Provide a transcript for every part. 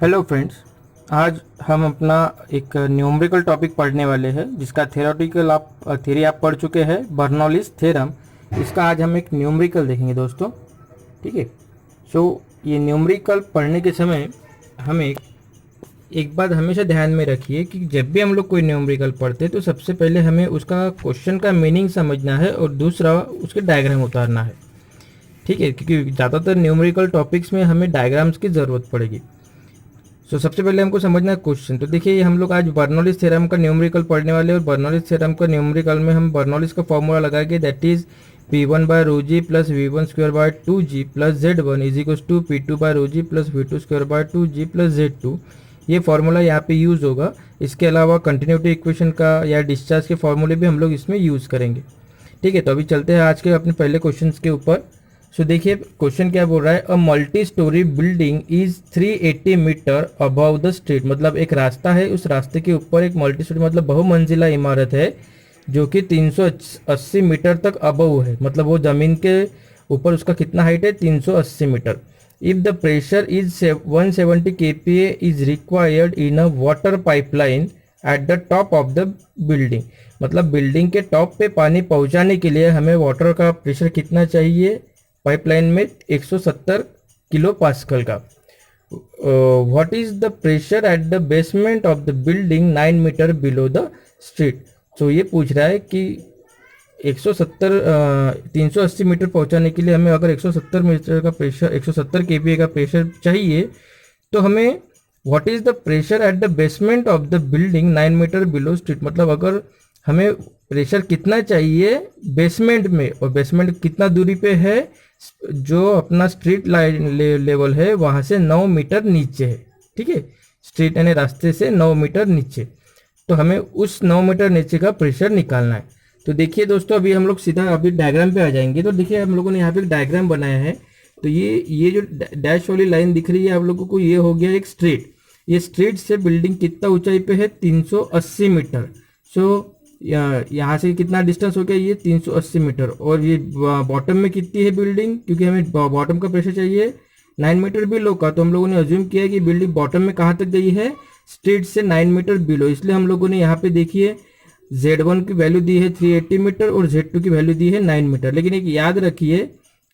Hello friends, आज हम अपना एक न्यूमेरिकल टॉपिक पढ़ने वाले हैं जिसका थ्योरी आप पढ़ चुके हैं, बर्नौलीज थ्योरम। इसका आज हम एक न्यूमेरिकल देखेंगे दोस्तों। ठीक है। ये न्यूमेरिकल पढ़ने के समय हमें एक बात हमेशा ध्यान में रखिए कि जब भी हम लोग कोई न्यूमेरिकल पढ़ते हैं तो सबसे पहले हमें उसका क्वेश्चन का मीनिंग समझना है और दूसरा उसके डायग्राम उतारना है। ठीक है, क्योंकि ज़्यादातर न्यूमेरिकल टॉपिक्स में हमें डायग्राम्स की ज़रूरत पड़ेगी। सबसे पहले हमको समझना है क्वेश्चन। तो देखिए, ये हम लोग आज बर्नौलीज थ्योरम का न्यूमेरिकल पढ़ने वाले हैं और बर्नौलीज थ्योरम का न्यूमेरिकल में हम बर्नौलीज का फॉर्मूला लगाएंगे, that is P1 by rho g plus V1 square by 2G plus Z1 is equal to P2 by rho g plus V2 square by 2G plus Z2। ये formula यहाँ पे use होगा। इसके अलावा continuity equation का या discharge के फॉर्मूले भी हम लोग इसमें यूज़ करेंगे। ठीक है, तो अभी चलते हैं आज के अपने पहले क्वेश्चन के ऊपर। देखिए क्वेश्चन क्या बोल रहा है, a multi storey building is 380 metre above the street. मतलब एक रास्ता है, उस रास्ते के ऊपर एक मल्टी स्टोरी मतलब बहुमंजिला इमारत है जो कि 380 मीटर तक अबव है। मतलब वो जमीन के ऊपर उसका कितना हाइट है, 380 metre. If the pressure is 170 kPa is required in a water pipeline at the top of the building. मतलब बिल्डिंग के टॉप पे पानी पहुंचाने के लिए हमें वाटर का प्रेशर कितना चाहिए, पाइपलाइन में 170 किलो पास्कल का। What is the pressure at the basement of the building 9 metre below the street. ये पूछ रहा है कि 380 मीटर पहुंचाने के लिए हमें अगर 170 मीटर का प्रेशर 170 kPa का प्रेशर चाहिए तो हमें what is the pressure at the basement of the building 9 metre below street. मतलब अगर हमें प्रेशर कितना चाहिए बेसमेंट में, और बेसमेंट कितना दूरी पे है, जो अपना स्ट्रीट लाइन लेवल है वहां से 9 मीटर नीचे है। ठीक है, स्ट्रीट यानी रास्ते से 9 मीटर नीचे, तो हमें उस 9 मीटर नीचे का प्रेशर निकालना है। तो देखिए दोस्तों, अभी हम लोग सीधा अभी डायग्राम पे आ जाएंगे। तो देखिए हम लोगों ने यहाँ पे एक डायग्राम बनाया है। तो ये जो डैश वाली लाइन दिख रही है आप लोगों को, ये हो गया एक स्ट्रीट। ये स्ट्रीट से बिल्डिंग कितना ऊंचाई पे है, 380 मीटर। यहाँ से कितना डिस्टेंस हो गया, ये 380 मीटर। और ये बॉटम में कितनी है बिल्डिंग, क्योंकि हमें बॉटम का प्रेशर चाहिए 9 मीटर बिलो का, तो हम लोगों ने अज्यूम किया कि बिल्डिंग बॉटम में कहाँ तक गई है, स्ट्रीट से 9 मीटर बिलो। इसलिए हम लोगों ने यहाँ पे देखिए Z1 की वैल्यू दी है 380 मीटर और Z2 की वैल्यू दी है 9 मीटर। लेकिन एक याद रखिए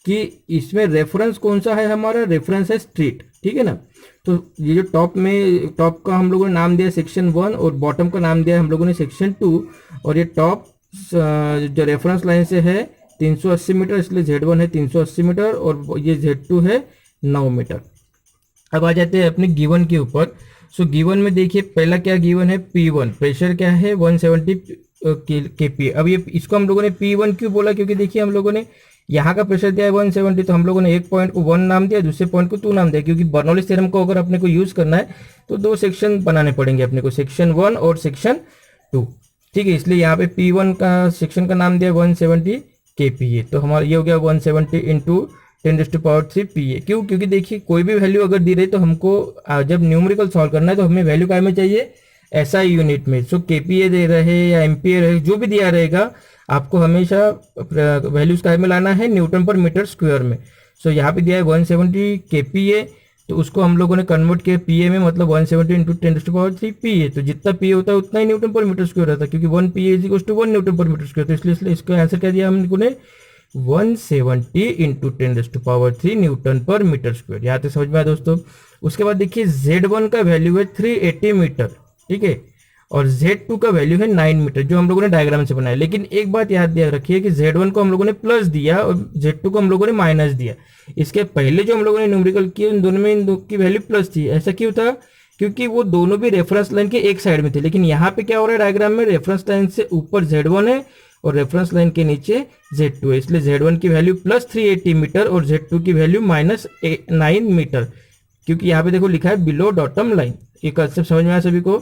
कि इसमें रेफरेंस कौन सा है, हमारा रेफरेंस है स्ट्रीट। ठीक है ना। तो ये जो टॉप का हम लोगों ने नाम दिया सेक्शन 1 और बॉटम का नाम दिया हम लोगों ने सेक्शन 2। और ये टॉप जो रेफरेंस लाइन से है 380 मीटर, इसलिए Z1 है 380 मीटर और ये Z2 है 9 मीटर। अब आ जाते हैं अपने गिवन के ऊपर। गिवन में देखिए पहला क्या गिवन है, P1 प्रेशर क्या है 170 kPa। अब ये इसको हम लोगों ने P1 क्यों बोला, क्योंकि देखिए हम लोगों ने यहाँ का प्रेशर दिया है 170, तो हम लोगों ने एक पॉइंट को 1 नाम दिया, दूसरे पॉइंट को 2 नाम दिया। क्योंकि बर्नौलीज थ्योरम को अगर अपने को यूज करना है तो 2 सेक्शन बनाने पड़ेंगे अपने को, सेक्शन 1 और सेक्शन 2। ठीक है, इसलिए यहाँ पे P1 का सेक्शन का नाम दिया 170 kPa। तो हमारा ये हो गया 170 इंटू 10⁻³ PA। क्यों, क्योंकि देखिए कोई भी वैल्यू अगर दी रही तो हमको जब न्यूमेरिकल सॉल्व करना है तो हमें वैल्यू काय में चाहिए, SI यूनिट में। kPa दे रहे या एम्पियर रहे, जो भी दिया रहेगा आपको हमेशा वैल्यूज काय में लाना है, न्यूटन पर मीटर स्क्वायर में। यहाँ पे दिया है 170 kPa, तो उसको हम लोगों ने कन्वर्ट किया PA में, मतलब 170 इंटू 10⁻³ PA। तो जितना PA होता है उतना ही न्यूटन पर मीटर स्क्वायर रहता है, क्योंकि 1 PA is equal to 1 newton per metre square. तो इसलिए इसका आंसर क्या दिया हम लोगों ने, 170 into 10⁻³ Newton per metre square. यहाँ तक समझ में आया दोस्तों। उसके बाद देखिए Z1 का वैल्यू है 380 मीटर। ठीक है, और Z2 का वैल्यू है 9 मीटर, जो हम लोगों ने डायग्राम से बनाया। लेकिन एक बात याद रखिए कि Z1 को हम लोगों ने प्लस दिया और Z2 को हम लोगों ने माइनस दिया। इसके पहले जो हम लोगों ने न्यूमेरिकल किए उन दोनों में इन दो की वैल्यू प्लस थी। ऐसा क्यों था, क्योंकि वो दोनों भी रेफरेंस लाइन के एक साइड में थे। लेकिन यहाँ पे क्या हो रहा है, डायग्राम में रेफरेंस लाइन से ऊपर Z1 है और रेफरेंस लाइन के नीचे Z2 है। इसलिए Z1 की वैल्यू प्लस 380 मीटर और Z2 की वैल्यू माइनस 9 मीटर, क्योंकि यहाँ पे देखो लिखा है बिलो डॉटम लाइन। ये कंसेप्ट समझ में आया सभी को।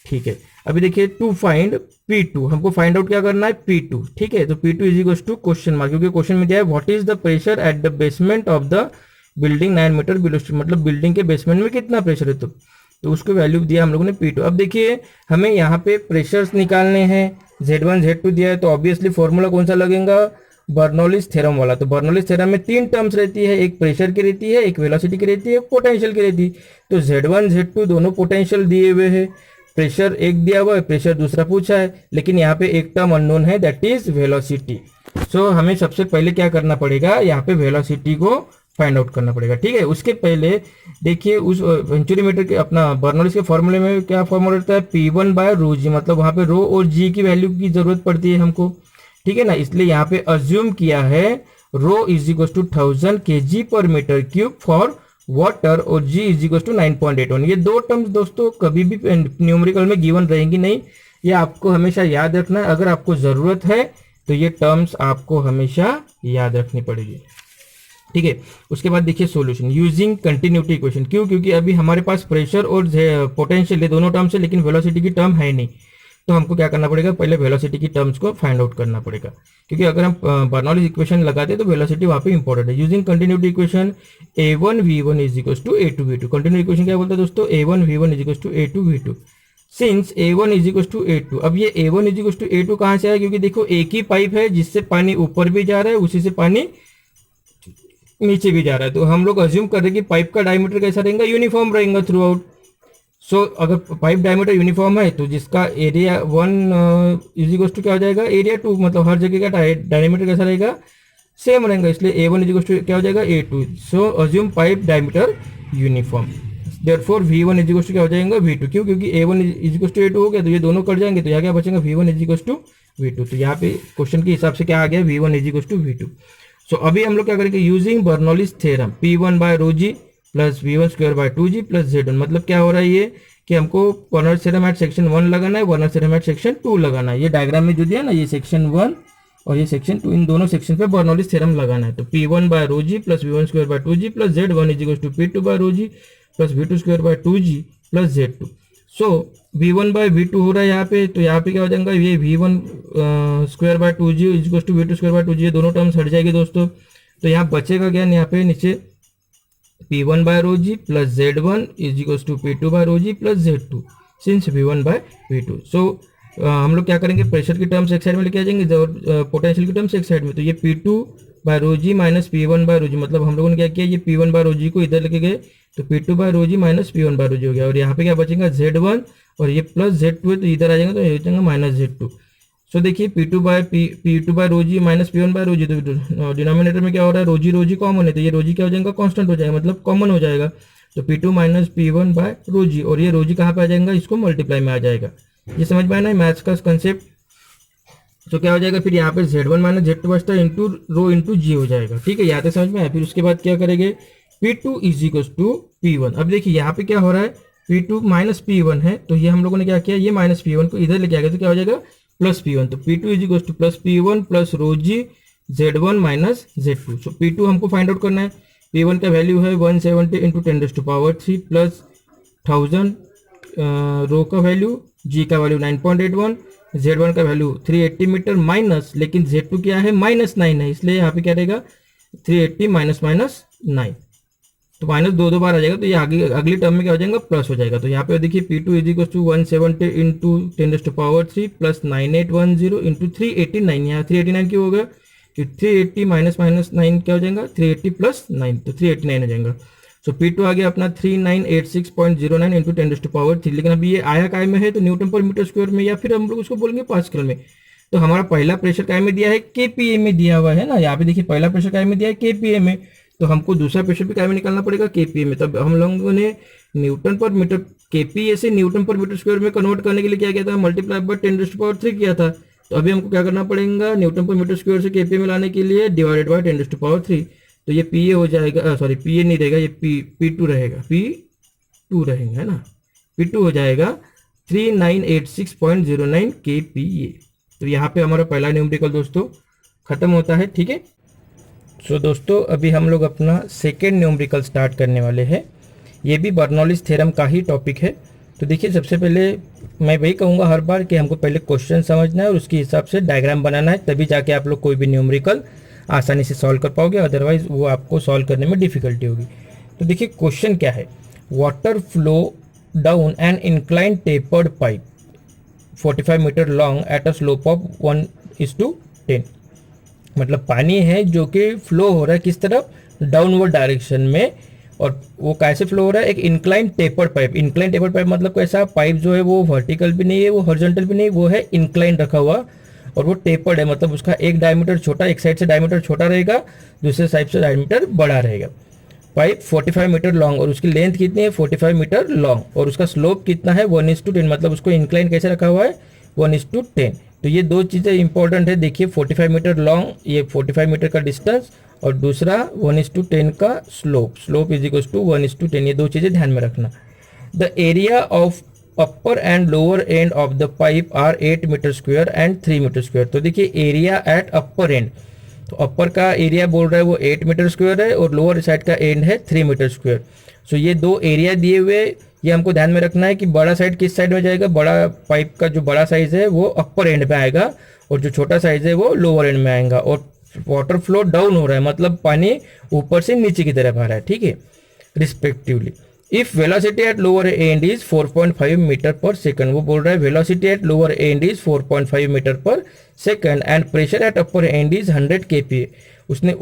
ठीक है, अभी देखिए टू फाइंड P2, हमको फाइंड आउट क्या करना है, P2। ठीक है, तो P2 is equal to question mark, क्योंकि क्वेश्चन में दिया है what is the pressure at the basement of the building 9 metre below street. मतलब बिल्डिंग के बेसमेंट में कितना प्रेशर है, तो उसको वैल्यू दिया हम लोगों ने P2। अब देखिए हमें यहाँ पे प्रेशर्स निकालने हैं, Z1 Z2 दिया है, तो ऑब्वियसली फॉर्मूला कौन सा लगेगा, बर्नौलीज थ्योरम वाला। तो बर्नौलीज थ्योरम में 3 टर्म्स रहती है, एक प्रेशर की रहती है, एक वेलोसिटी की रहती है, एक पोटेंशियल की रहती है। तो Z1 Z2 दोनों पोटेंशियल दिए हुए हैं, प्रेशर एक दिया हुआ है, प्रेशर दूसरा पूछा है, लेकिन यहाँ पे एक टर्म अननोन है, दैट इज वेलोसिटी। सो हमें सबसे पहले क्या करना पड़ेगा, यहाँ पे वेलोसिटी को फाइंड आउट करना पड़ेगा, ठीक है। उसके पहले देखिए उस वेंचुरीमीटर के अपना बर्नौलीज के फॉर्मूले में क्या फॉर्मूला रहता है, P1 बाय रो जी, मतलब वहाँ पे रो और जी की वैल्यू की जरूरत पड़ती है हमको, ठीक है ना। इसलिए यहाँ पे अज्यूम किया है रो इज इक्वल टू 1000 kg पर मीटर क्यूब फॉर वाटर और जी इज इक्वल टू 9.81। ये दो टर्म्स दोस्तों कभी भी न्यूमेरिकल में गिवन रहेंगी नहीं, ये आपको हमेशा याद रखना है। अगर आपको जरूरत है तो ये टर्म्स आपको हमेशा याद रखनी पड़ेगी, ठीक है। उसके बाद देखिए सॉल्यूशन यूजिंग कंटिन्यूटी इक्वेशन। क्यों? क्योंकि अभी हमारे पास प्रेशर और पोटेंशियल ये दोनों टर्म्स है, लेकिन वेलोसिटी की टर्म है नहीं। तो हमको क्या करना पड़ेगा, पहले वेलोसिटी की टर्म्स को फाइंड आउट करना पड़ेगा, क्योंकि अगर हम बर्नौलीज इक्वेशन लगाते हैं तो वेलोसिटी वहाँ पे इंपॉर्टेंट है। Using continuity equation A1 V1 is equal to A2 V2। Continuity equation क्या बोलता है दोस्तों, A1 V1 is equal to A2 V2। Since A1 is equal to A2, अब ये A1 is equal to A2 कहाँ से आया, क्योंकि देखो एक ही पाइप है जिससे पानी ऊपर भी जा रहा है, उसी से पानी नीचे भी जा रहा है। तो हम लोग अज्यूम कर रहे हैं कि पाइप का डायमीटर कैसा रहेगा, यूनिफॉर्म रहेगा थ्रू आउट। सो अगर पाइप डायमीटर यूनिफॉर्म है तो जिसका एरिया 1 इज इक्वल टू क्या हो जाएगा, एरिया 2, मतलब हर जगह का डायमीटर कैसा रहेगा, सेम रहेगा। इसलिए A1 इज इक्वल टू क्या हो जाएगा, A2। So assume pipe diameter uniform, therefore V1 is equal to क्या हो जाएगा, V2। क्यों? क्योंकि A1 is equal to A2 हो गया, तो ये दोनों कट जाएंगे, तो यहाँ क्या बचेगा, V1 is equal to V2। तो यहाँ पे क्वेश्चन के हिसाब से क्या आ गया, V1 is equal to V2। सो अभी हम लोग क्या करेंगे, using Bernoulli's theorem P1 by rho g plus V1 square by 2G plus Z1। मतलब क्या हो रहा है ये कि हमको बर्नौलीज थ्योरम एट सेक्शन 1 लगाना है, बर्नौलीज थ्योरम एट सेक्शन 2 लगाना है। ये डायग्राम में जो दिया ना, ये सेक्शन 1 और ये सेक्शन 2, इन दोनों सेक्शन पे बर्नौलीज थ्योरम लगाना है। तो P1 by rho g plus V1 square by 2G plus Z1 is equal to P2 by rho g plus V2 square by 2G plus Z2। So V1 by V2 हो रहा है यहाँ पे, तो यहाँ पे क्या हो जाएगा, ये V1 square by 2G is equal to V2 square by 2G, ये दोनों टर्म्स हट जाएगी दोस्तों। तो यहाँ बचेगा क्या, यहाँ पे नीचे P1 by rho g plus Z1 is equal to P2 by rho g plus Z2 since V1 by V2। So हम लोग क्या करेंगे, प्रेशर की टर्म्स एक साइड में लेके आ जाएंगे और पोटेंशियल की टर्म्स एक साइड में। तो ये P2 by rho ji minus P1 by rho जी, मतलब हम लोगों ने क्या किया, ये P1 बाय रो जी को इधर लेके गए, तो P2 by rho ji minus P1 by rho जी हो गया। और यहाँ पे क्या बचेगा, Z1 और ये प्लस Z2 है, तो इधर आ जाएगा, तो ये हो जाएगा माइनस Z2। सो देखिए P2 by rho ji minus P1 by rho जी, तो डिनोमिनेटर में क्या हो रहा है, रो जी कॉमन है, तो ये रो जी क्या हो जाएगा, कांस्टेंट हो जाएगा, मतलब कॉमन हो जाएगा। तो P2 minus P1 by rho जी, और ये रो जी कहाँ पे आ जाएगा, इसको मल्टीप्लाई में आ जाएगा। ये समझ में आया ना मैथ्स का कंसेप्ट। तो क्या हो जाएगा, फिर यहाँ पे Z1 माइनस Z2 बचता है इंटू रो इंटू जी हो जाएगा, ठीक है, यहाँ तक समझ में आया। फिर उसके बाद क्या करेंगे, P2 is equal to P1। अब देखिए यहाँ पे क्या हो रहा है, P2 माइनस P1 है, तो ये हम लोगों ने क्या किया, ये माइनस P1 को इधर लेके आ गया, तो क्या हो जाएगा प्लस P1। तो P2 is equal to plus P1 plus rho g Z1 minus Z2। So P2 हमको फाइंड आउट करना है। P1 का वैल्यू है 170 इंटू 10⁻³ प्लस 1000 रो का वैल्यू, जी का वैल्यू 9.81, Z1 का वैल्यू 380 मीटर माइनस, लेकिन Z2 क्या है, -9 है, इसलिए यहाँ पे क्या रहेगा 380 माइनस 9, तो माइनस दो बार आ जाएगा, तो ये आगे अगली टर्म में क्या हो जाएगा, प्लस हो जाएगा। तो यहाँ पे देखिए P2 is equal to 170 into 10⁻³ प्लस 9810 इंटू 389। यहाँ 389 क्यों हो गया, कि 380 माइनस 9 क्या हो जाएगा, 380 प्लस 9, तो 389 हो जाएगा। सो P2 आ गया अपना 3986.09 इंटू 10⁻³। लेकिन अभी ये आया काय में है, तो न्यूटन पर मीटर स्क्वायर में, या फिर हम लोग उसको बोलेंगे पास्कल में। तो हमारा पहला प्रेशर काय में दिया है, KPA में दिया हुआ है ना, यहाँ पे देखिए पहला प्रेशर काय में दिया है, KPA में, तो हमको दूसरा प्रेशर भी काय में निकालना पड़ेगा, KPA में। तब हम लोगों ने न्यूटन पर मीटर, KPA से न्यूटन पर मीटर स्क्वायर में कन्वर्ट करने के लिए क्या किया था, मल्टीप्लाई बाय 10⁻³ किया था। तो अभी हमको क्या करना पड़ेगा, न्यूटन पर मीटर स्क्वायर से KPA में लाने के लिए डिवाइडेड बाय 10⁻³। तो ये PA हो जाएगा, सॉरी PA नहीं रहेगा, ये P2 रहेगा, P2 रहेगा, है ना, P2 हो जाएगा 3986.09 KPA। तो यहाँ पे हमारा पहला न्यूमेरिकल दोस्तों खत्म होता है, ठीक है। सो दोस्तों अभी हम लोग अपना सेकेंड न्यूमेरिकल स्टार्ट करने वाले हैं। ये भी बर्नौलीज थ्योरम का ही टॉपिक है। तो देखिए सबसे पहले मैं वही कहूँगा हर बार कि हमको पहले क्वेश्चन समझना है और उसके हिसाब से डायग्राम बनाना है, तभी जाके आप लोग कोई भी न्यूमेरिकल आसानी से सॉल्व कर पाओगे, अदरवाइज वो आपको सॉल्व करने में डिफिकल्टी होगी। तो देखिए क्वेश्चन क्या है, water flow down an incline tapered pipe 45 metre long at a slope of 1:10। मतलब पानी है जो कि फ्लो हो रहा है किस तरफ, डाउनवर्ड डायरेक्शन में। और वो कैसे फ्लो हो रहा है, एक incline tapered pipe. Incline tapered pipe मतलब कैसा, पाइप जो है वो वर्टिकल भी नहीं है, वो हॉरिजॉन्टल भी नहीं, वो है इंक्लाइन रखा हुआ और वो टेपर्ड है, मतलब उसका एक डायमीटर छोटा, एक साइड से डायमीटर छोटा रहेगा, दूसरे साइड से डायमीटर बड़ा रहेगा। पाइप 45 मीटर लॉन्ग और उसकी लेंथ कितनी है, 45 मीटर लॉन्ग, और उसका स्लोप कितना है 1:10, मतलब उसको इंक्लाइन कैसे रखा हुआ है 1:10। तो ये दो चीज़ें इंपॉर्टेंट है, देखिए 45 मीटर लॉन्ग, ये 45 मीटर का डिस्टेंस, और दूसरा 1:10 का slope, slope is equal to 1:10, ये दो चीज़ें ध्यान में रखना। The area of upper end lower end of the pipe are 8 metre square and 3 metre square. तो देखिए एरिया एट अपर एंड, तो अपर का एरिया बोल रहा है वो 8 मीटर स्क्वायर है और लोअर साइड का एंड है 3 मीटर स्क्वायर। सो ये दो एरिया दिए हुए, ये हमको ध्यान में रखना है कि बड़ा साइड किस साइड में जाएगा, बड़ा पाइप का जो बड़ा साइज है वो अपर एंड में आएगा और जो छोटा साइज है वो लोअर एंड में आएगा। और वाटर फ्लो डाउन हो रहा है, मतलब पानी ऊपर से नीचे की तरफ आ रहा है, ठीक है, respectively. If velocity at lower end is 4.5 metre per second, वो बोल रहा है velocity at lower end is 4.5 metre per second and pressure at upper end is 100 kPa। उसने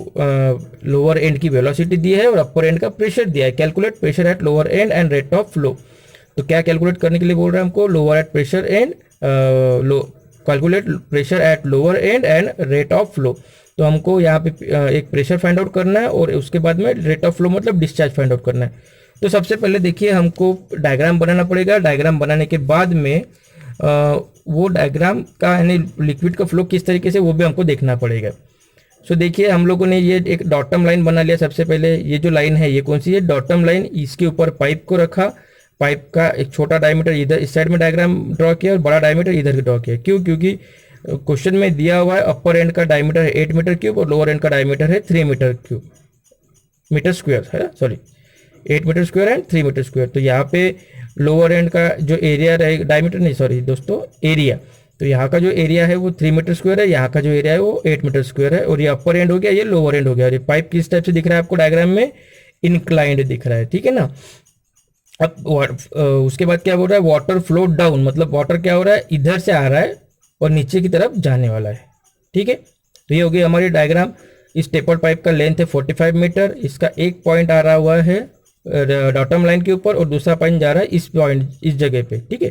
लोअर एंड की वेलोसिटी दी है और अपर एंड का प्रेशर दिया है। Calculate pressure at lower end and rate of flow. तो क्या कैलकुलेट करने के लिए बोल रहा है हमको, lower at pressure and calculate pressure at lower end and rate of flow. तो हमको यहाँ पे एक प्रेशर फाइंड आउट करना है और उसके बाद में रेट ऑफ फ्लो मतलब डिस्चार्ज फाइंड आउट करना है। तो सबसे पहले देखिए हमको डायग्राम बनाना पड़ेगा। डायग्राम बनाने के बाद में वो डायग्राम का यानी लिक्विड का फ्लो किस तरीके से वो भी हमको देखना पड़ेगा। सो देखिए हम लोगों ने ये एक डॉटम लाइन बना लिया। सबसे पहले ये जो लाइन है ये कौन सी है, डॉटम लाइन। इसके ऊपर पाइप को रखा, पाइप का एक छोटा डायमीटर इधर इस साइड में डायग्राम ड्रॉ किया और बड़ा डायमीटर इधर ड्रॉ किया। क्यों, क्योंकि क्वेश्चन में दिया हुआ है अपर एंड का डायमीटर है 8 मीटर क्यूब और लोअर एंड का डायमीटर है 3 मीटर क्यूब, मीटर स्क्वायर है, sorry 8 metre square and 3 metre square. तो यहाँ पे लोअर एंड का जो एरिया रहेगा, डायमीटर नहीं सॉरी दोस्तों, एरिया, तो यहाँ का जो एरिया है वो 3 मीटर स्क्वायर है, यहाँ का जो एरिया है वो 8 मीटर स्क्वायर है। और ये अपर एंड हो गया, ये लोअर एंड हो गया। और ये पाइप किस टाइप से दिख रहा है आपको डायग्राम में, इंक्लाइंड दिख रहा है, ठीक है ना। अब उसके बाद क्या बोल रहा है, वाटर फ्लो डाउन, मतलब वाटर क्या हो रहा है, इधर से आ रहा है और नीचे की तरफ जाने वाला है, ठीक है। तो ये हो गई हमारी डायग्राम। इस टेपर्ड पाइप का लेंथ है 45 मीटर, इसका एक पॉइंट आ रहा हुआ है डॉटम लाइन के ऊपर और दूसरा पॉइंट जा रहा है इस पॉइंट, इस जगह पे, ठीक है।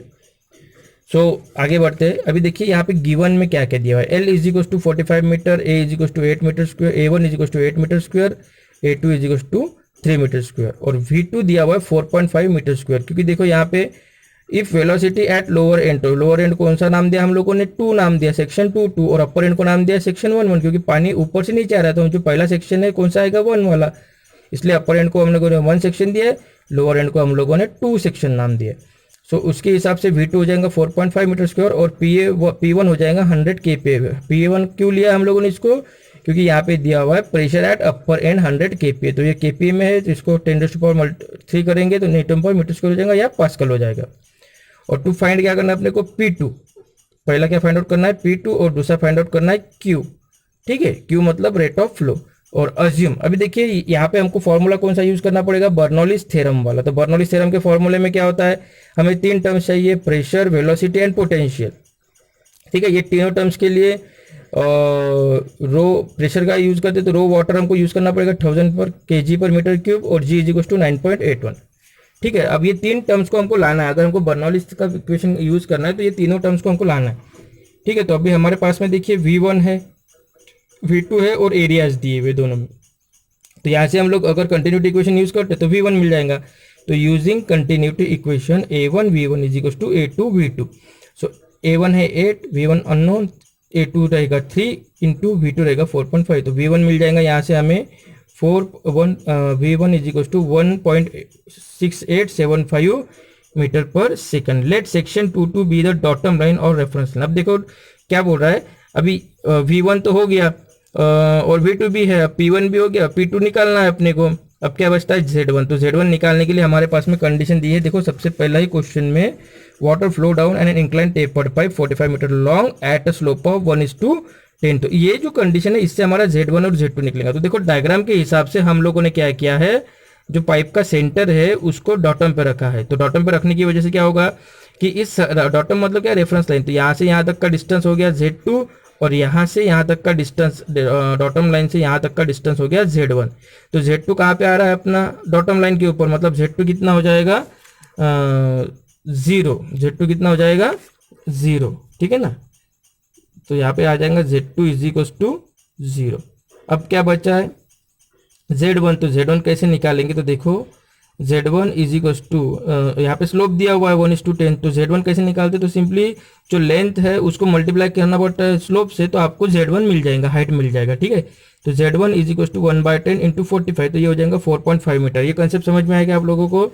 सो आगे बढ़ते हैं। अभी देखिए यहाँ पे गिवन में क्या क्या दिया हुआ है, L is equal to 45 metre, A is equal to 8 metre square, A1 is equal to 8 metre square, A2 is equal to 3 metre square और V2 दिया हुआ है 4.5 मीटर स्क्वायर। क्योंकि देखो यहाँ पे if velocity at lower and, तो lower and कौन सा नाम दिया हम लोगों ने, 2 नाम दिया, सेक्शन 2 और अपर एंड को नाम दिया सेक्शन 1 क्योंकि पानी ऊपर से नीचे आ रहा था। जो पहला सेक्शन है कौन सा आएगा, 1 वाला, इसलिए अपर एंड को हम लोगों ने 1 सेक्शन दिया है, लोअर एंड को हम लोगों ने 2 सेक्शन नाम दिया। सो उसके हिसाब से V2 हो जाएगा 4.5 मीटर स्क्वायर और P1 हो जाएगा 100 kPa। P1 क्यों लिया हम लोगों ने इसको, क्योंकि यहाँ पे दिया हुआ है pressure at upper and 100 kPa। तो ये kPa में है, तो इसको 10⁻³ करेंगे तो न्यूटन पर मीटर स्क्वायर हो जाएगा या पास्कल हो जाएगा। और टू फाइंड क्या करना है अपने को, P2, पहला क्या फाइंड आउट करना है P2 और दूसरा फाइंड आउट करना है Q, ठीक है। Q मतलब रेट ऑफ फ्लो। और अज्यूम, अभी देखिए यहाँ पे हमको फॉर्मूला कौन सा यूज करना पड़ेगा, बर्नौलीज थ्योरम वाला। तो बर्नौलीज थ्योरम के फॉर्मूले में क्या होता है, हमें 3 टर्म्स चाहिए, प्रेशर, वेलोसिटी एंड पोटेंशियल, ठीक है। ये तीनों टर्म्स के लिए रो प्रेशर का यूज करते तो रो वाटर हमको यूज करना पड़ेगा 1000 पर kg पर मीटर क्यूब और G इज इक्वल टू 9.81, ठीक है। अब ये 3 टर्म्स को हमको लाना है, अगर हमको बर्नौलीज का इक्वेशन यूज करना है तो ये तीनों टर्म्स को हमको लाना है, ठीक है। तो अभी हमारे पास में देखिए V1 है, V2 है और एरियाज दिए हुए दोनों में। तो यहाँ से हम लोग अगर कंटिन्यूटी इक्वेशन यूज करते तो V1 मिल जाएगा। तो using continuity equation A1 V1 is equal to A2 V2। So A1 है 8, V1 अननोन, A2 रहेगा 3 इंटू V2 रहेगा 4.5। तो V1 मिल जाएगा यहाँ से हमें V1 is equal to 1.6875 metre per second. Let section 2 be the datum line और रेफरेंस लाइन। अब देखो क्या बोल रहा है, अभी V1 तो हो गया और V2 भी है, P1 भी हो गया, P2 निकालना है अपने को। अब क्या बचता है Z1। तो Z1 निकालने के लिए हमारे पास में कंडीशन दी है, देखो सबसे पहला ही क्वेश्चन में, water flow down an incline tapered pipe 45 metre long at a slope of 1:10। तो ये जो कंडीशन है इससे हमारा Z1 और Z2 निकलेगा। तो देखो डायग्राम के हिसाब से हम लोगों ने क्या किया है, जो पाइप का सेंटर है उसको डॉटम पे रखा है। तो डॉटम पे रखने की वजह से क्या होगा कि इस डॉटम मतलब क्या, रेफरेंस लाइन। तो यहाँ से यहाँ तक का डिस्टेंस हो गया Z2 और यहाँ से यहाँ तक का डिस्टेंस, डॉटम लाइन से यहाँ तक का डिस्टेंस हो गया Z1। तो Z2 कहाँ पे आ रहा है अपना, डॉटम लाइन के ऊपर, मतलब Z2 कितना हो जाएगा 0, Z2 कितना हो जाएगा 0, ठीक है ना। तो यहाँ पे आ जाएगा Z2 इज इक्वल टू 0। अब क्या बचा है Z1, तो Z1 कैसे निकालेंगे, तो देखो Z1 इज इक्वल टू, यहाँ पे स्लोप दिया हुआ है 1:10, तो Z1 कैसे निकालते, तो सिंपली जो लेंथ है उसको मल्टीप्लाई करना पड़ता है स्लोप से, तो आपको Z1 मिल जाएगा, हाइट मिल जाएगा, ठीक है। तो Z1 is equal to 1/10 into 45, तो ये हो जाएगा 4.5 मीटर। ये कंसेप्ट समझ में आएगा आप लोगों को।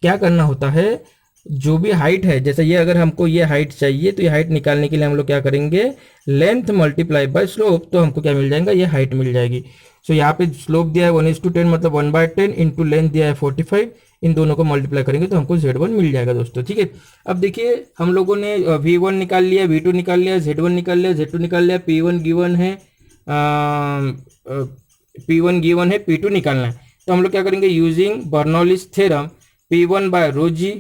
क्या करना होता है, जो भी हाइट है, जैसे ये अगर हमको ये हाइट चाहिए तो ये हाइट निकालने के लिए हम लोग क्या करेंगे, लेंथ मल्टीप्लाई बाय स्लोप, तो हमको क्या मिल जाएगा, ये हाइट मिल जाएगी। सो यहाँ पे स्लोप दिया है 1:10, मतलब 1/10 इंटू लेंथ दिया है 45, इन दोनों को मल्टीप्लाई करेंगे तो हमको Z1 मिल जाएगा दोस्तों, ठीक है। अब देखिए हम लोगों ने V1 निकाल लिया, V2 निकाल लिया, Z1 निकाल लिया, Z2 निकाल लिया, P1 गिवन है, P1 गिवन है, P2 निकालना है। तो हम लोग क्या करेंगे, using Bernoulli's theorem, P1 by rho g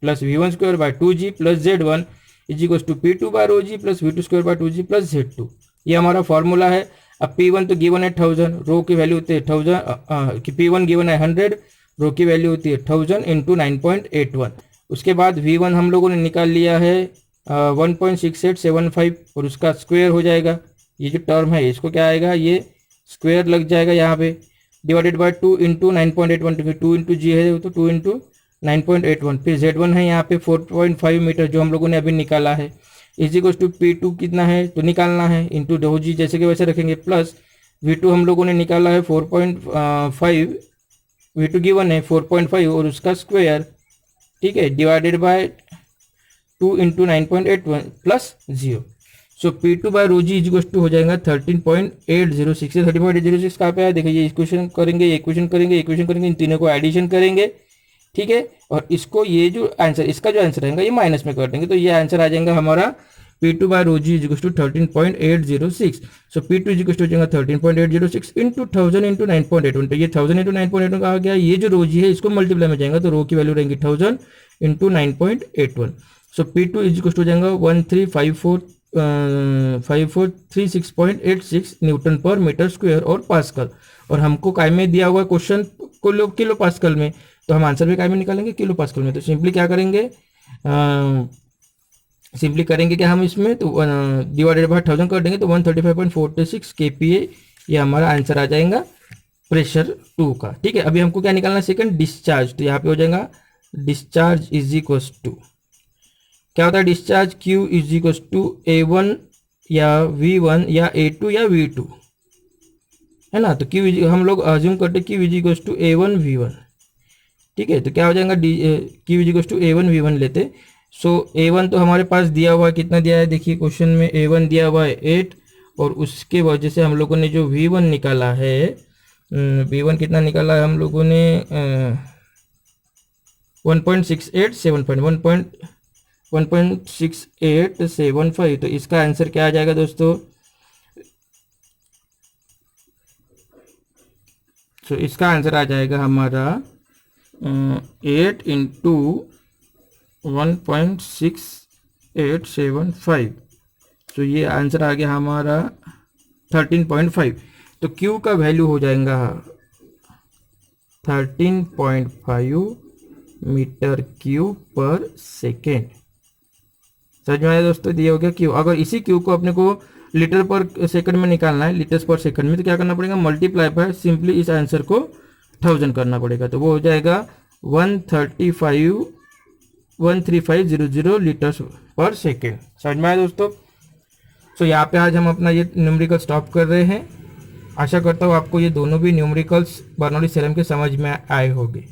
plus V1 square by 2G plus Z1 is equal to P2 by rho g plus V2 square by 2G plus Z2। ये हमारा फॉर्मूला है। अब P1 तो गिवन है 1000, रो की value होती है 1000, P1 given है 100, रो की वैल्यू होती है 1000 इंटू 9.81। उसके बाद V1 हम लोगों ने निकाल लिया है 1.6875 और उसका स्क्वायर हो जाएगा। ये जो टर्म है इसको क्या आएगा, ये स्क्वायर लग जाएगा यहाँ पे, डिवाइडेड बाय 2 इंटू 9.81, 2 इंटू जी है तो 2 इंटू 9.81, फिर Z1 है यहाँ पे 4.5 मीटर जो हम लोगों ने अभी निकाला है, इज इक्वल टू P2 कितना है तो निकालना है, इंटू रो जी जैसे कि वैसे रखेंगे, प्लस V2 हम लोगों ने निकाला है 4.5, V2 गिवन है 4.5 और उसका स्क्वायर, ठीक है, divided by 2 into 9.81 plus 0। So P2 by rho g is equal to हो जाएगा 13.806। 13.806 कहाँ पे है, देखिए ये इक्वेशन करेंगे, ये इक्वेशन करेंगे, इक्वेशन करेंगे, इन तीनों को एडिशन करेंगे, ठीक है। और इसको ये जो आंसर, इसका जो आंसर रहेगा ये माइनस में कर देंगे, तो ये आंसर आ जाएगा हमारा P2 by rho g is equal to 13.806। So P2 is equal to हो जाएगा 13.806 इंटू 1000 इंटू 9.81, तो ये 1000 इंटू 9.81 का आ गया। ये जो रो जी है इसको मल्टीप्लाई में जाएगा तो रो की वैल्यू रहेंगी 1000 into 9.81। So P2 is equal to हो जाएगा 5436.86 न्यूटन पर मीटर स्क्वायर और पास्कल। और हमको काय में दिया हुआ क्वेश्चन को किलो पास्कल में, तो हम आंसर भी काय में निकालेंगे, किलो पास्कल में। तो सिंपली क्या करेंगे, सिंपली करेंगे क्या हम इसमें, तो डिवाइडेड बाय 1000 कर देंगे तो 135.46 kPa, ये हमारा आंसर आ जाएगा प्रेशर 2 का, ठीक है। अभी हमको क्या निकालना है, सेकंड डिस्चार्ज, तो यहाँ पे हो जाएगा डिस्चार्ज इज इक्वल टू, क्या होता है discharge, Q is equal to A1 या V1 या A2 या V2, है ना। तो Q हम लोग अज्यूम करते हैं Q is equal to A1 V1, ठीक है। तो क्या हो जाएगा, Q is equal to A1 V1 लेते। सो A1 तो हमारे पास दिया हुआ है, कितना दिया है देखिए क्वेश्चन में, A1 दिया हुआ है 8, और उसके वजह से हम लोगों ने जो V1 निकाला है, V1 कितना निकाला है हम लोगों ने 1.6875, तो इसका आंसर क्या आ जाएगा दोस्तों, तो इसका आंसर आ जाएगा हमारा 8 इंटू 1.6875, तो ये आंसर आ गया हमारा 13.5। तो Q का वैल्यू हो जाएगा 13.5 मीटर क्यूब पर सेकेंड। समझ में आया दोस्तों, दिया हो गया Q। अगर इसी Q को अपने को लीटर पर सेकंड में निकालना है, लीटर्स पर सेकंड में, तो क्या करना पड़ेगा, मल्टीप्लाई बाय सिंपली इस आंसर को 1000 करना पड़ेगा, तो वो हो जाएगा 13500 लीटर्स पर सेकेंड। समझ में आया दोस्तों। सो यहाँ पे आज हम अपना ये न्यूमेरिकल स्टॉप कर रहे हैं। आशा करता हूँ आपको ये दोनों भी न्यूमेरिकल्स बर्नौली थ्योरम के समझ में आए होंगे।